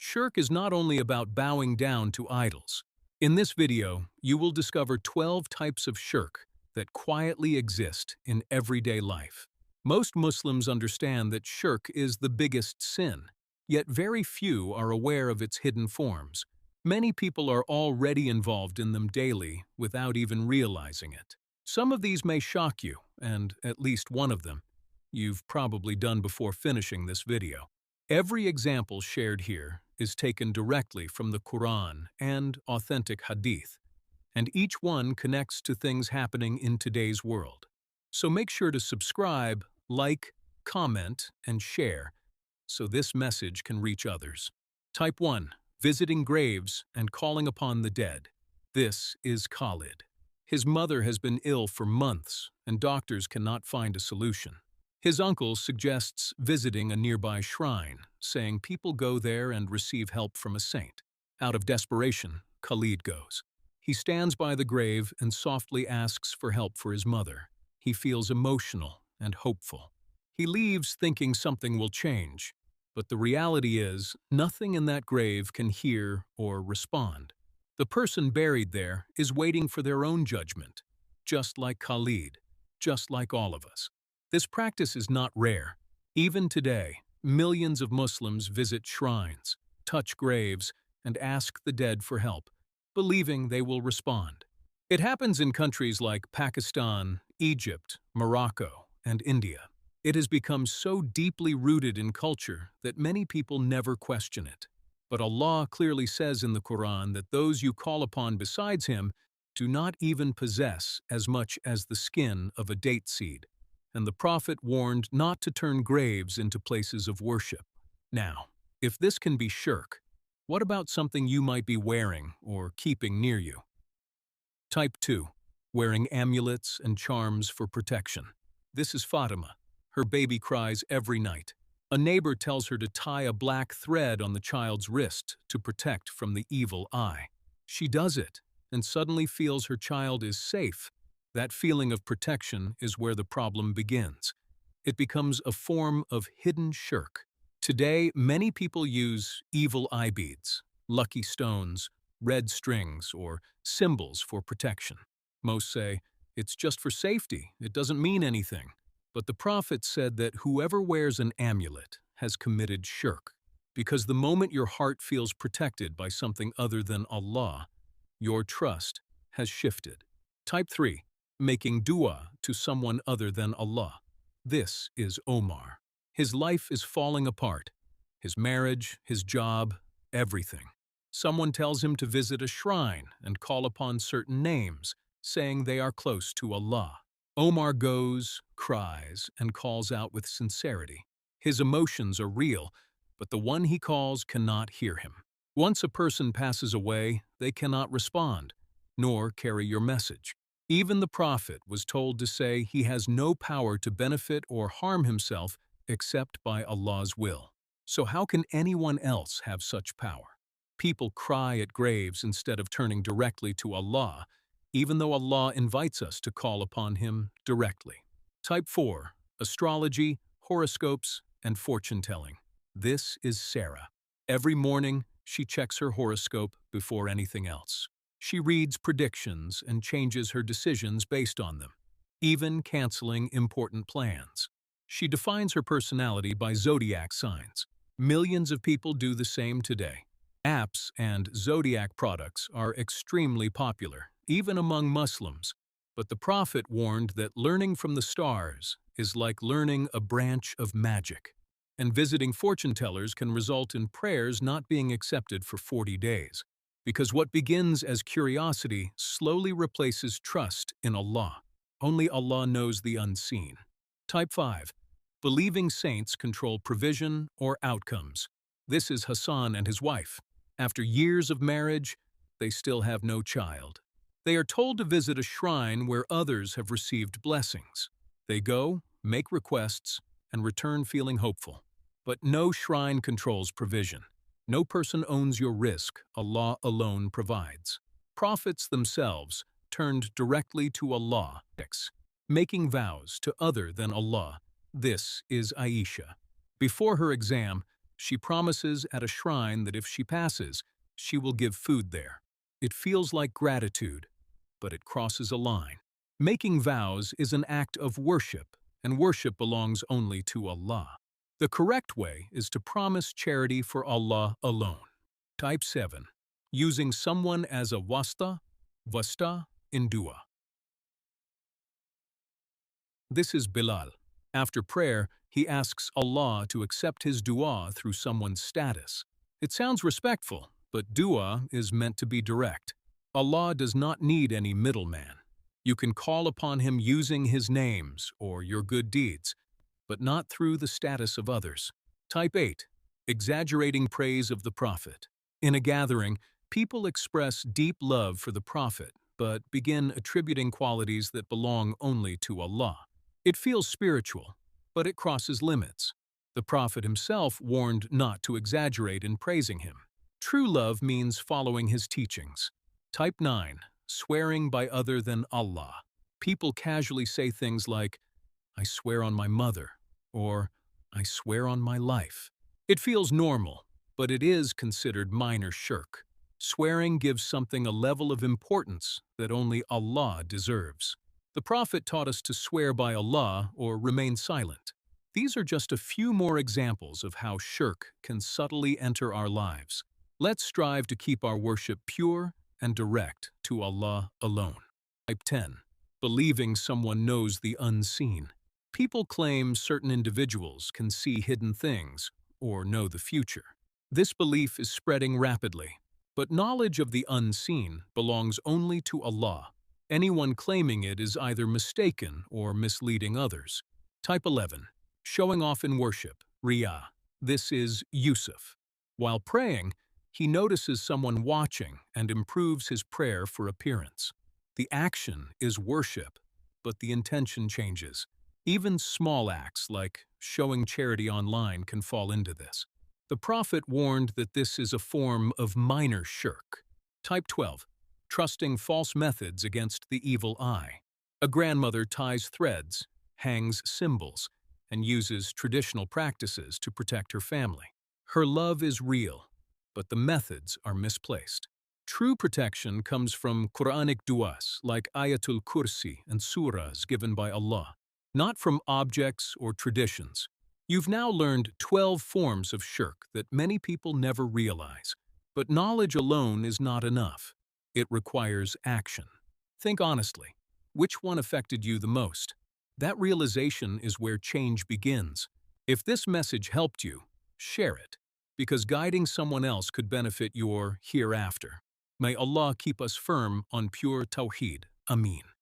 Shirk is not only about bowing down to idols. In this video, you will discover 12 types of shirk that quietly exist in everyday life. Most Muslims understand that shirk is the biggest sin, yet very few are aware of its hidden forms. Many people are already involved in them daily without even realizing it. Some of these may shock you, and at least one of them you've probably done before finishing this video. Every example shared here is taken directly from the Quran and authentic hadith, and each one connects to things happening in today's world. So make sure to subscribe, like, comment, and share so this message can reach others. Type 1. Visiting graves and calling upon the dead. This is Khalid. His mother has been ill for months, and doctors cannot find a solution. His uncle suggests visiting a nearby shrine, saying people go there and receive help from a saint. Out of desperation, Khalid goes. He stands by the grave and softly asks for help for his mother. He feels emotional and hopeful. He leaves thinking something will change, but the reality is nothing in that grave can hear or respond. The person buried there is waiting for their own judgment, just like Khalid, just like all of us. This practice is not rare. Even today, millions of Muslims visit shrines, touch graves, and ask the dead for help, believing they will respond. It happens in countries like Pakistan, Egypt, Morocco, and India. It has become so deeply rooted in culture that many people never question it. But Allah clearly says in the Quran that those you call upon besides Him do not even possess as much as the skin of a date seed. And the Prophet warned not to turn graves into places of worship. Now, if this can be shirk, what about something you might be wearing or keeping near you? Type 2. Wearing amulets and charms for protection. This is Fatima. Her baby cries every night. A neighbor tells her to tie a black thread on the child's wrist to protect from the evil eye. She does it, and suddenly feels her child is safe. That feeling of protection is where the problem begins. It becomes a form of hidden shirk. Today, many people use evil eye beads, lucky stones, red strings, or symbols for protection. Most say, it's just for safety, it doesn't mean anything. But the Prophet said that whoever wears an amulet has committed shirk, because the moment your heart feels protected by something other than Allah, your trust has shifted. Type 3. Making dua to someone other than Allah. This is Omar. His life is falling apart. His marriage, his job, everything. Someone tells him to visit a shrine and call upon certain names, saying they are close to Allah. Omar goes, cries, and calls out with sincerity. His emotions are real, but the one he calls cannot hear him. Once a person passes away, they cannot respond, nor carry your message. Even the Prophet was told to say he has no power to benefit or harm himself except by Allah's will. So how can anyone else have such power? People cry at graves instead of turning directly to Allah, even though Allah invites us to call upon Him directly. Type 4. Astrology, horoscopes, and fortune-telling. This is Sarah. Every morning, she checks her horoscope before anything else. She reads predictions and changes her decisions based on them, even canceling important plans. She defines her personality by zodiac signs. Millions of people do the same today. Apps and zodiac products are extremely popular, even among Muslims. But the Prophet warned that learning from the stars is like learning a branch of magic, and visiting fortune tellers can result in prayers not being accepted for 40 days. Because what begins as curiosity slowly replaces trust in Allah. Only Allah knows the unseen. Type 5. Believing saints control provision or outcomes. This is Hassan and his wife. After years of marriage, they still have no child. They are told to visit a shrine where others have received blessings. They go, make requests, and return feeling hopeful. But no shrine controls provision. No person owns your risk, Allah alone provides. Prophets themselves turned directly to Allah, making vows to other than Allah. This is Aisha. Before her exam, She promises at a shrine that if she passes, she will give food there. It feels like gratitude, but it crosses a line. Making vows is an act of worship, and worship belongs only to Allah. The correct way is to promise charity for Allah alone. Type 7. Using someone as a wasta in dua. This is Bilal. After prayer, he asks Allah to accept his dua through someone's status. It sounds respectful, but dua is meant to be direct. Allah does not need any middleman. You can call upon him using his names or your good deeds, but not through the status of others. Type 8. Exaggerating praise of the Prophet. In a gathering, people express deep love for the Prophet, but begin attributing qualities that belong only to Allah. It feels spiritual, but it crosses limits. The Prophet himself warned not to exaggerate in praising him. True love means following his teachings. Type 9. Swearing by other than Allah. People casually say things like, "I swear on my mother," or "I swear on my life." It feels normal, but it is considered minor shirk. Swearing gives something a level of importance that only Allah deserves. The Prophet taught us to swear by Allah or remain silent. These are just a few more examples of how shirk can subtly enter our lives. Let's strive to keep our worship pure and direct to Allah alone. Type 10. Believing someone knows the unseen. People claim certain individuals can see hidden things or know the future. This belief is spreading rapidly, but knowledge of the unseen belongs only to Allah. Anyone claiming it is either mistaken or misleading others. Type 11. Showing off in worship, riya. This is Yusuf. While praying, he notices someone watching and improves his prayer for appearance. The action is worship, but the intention changes. Even small acts like showing charity online can fall into this. The Prophet warned that this is a form of minor shirk. Type 12. Trusting false methods against the evil eye. A grandmother ties threads, hangs symbols, and uses traditional practices to protect her family. Her love is real, but the methods are misplaced. True protection comes from Quranic du'as like Ayatul Kursi and surahs given by Allah, not from objects or traditions. You've now learned 12 forms of shirk that many people never realize. But knowledge alone is not enough. It requires action. Think honestly. Which one affected you the most? That realization is where change begins. If this message helped you, share it, because guiding someone else could benefit your hereafter. May Allah keep us firm on pure Tawheed. Ameen.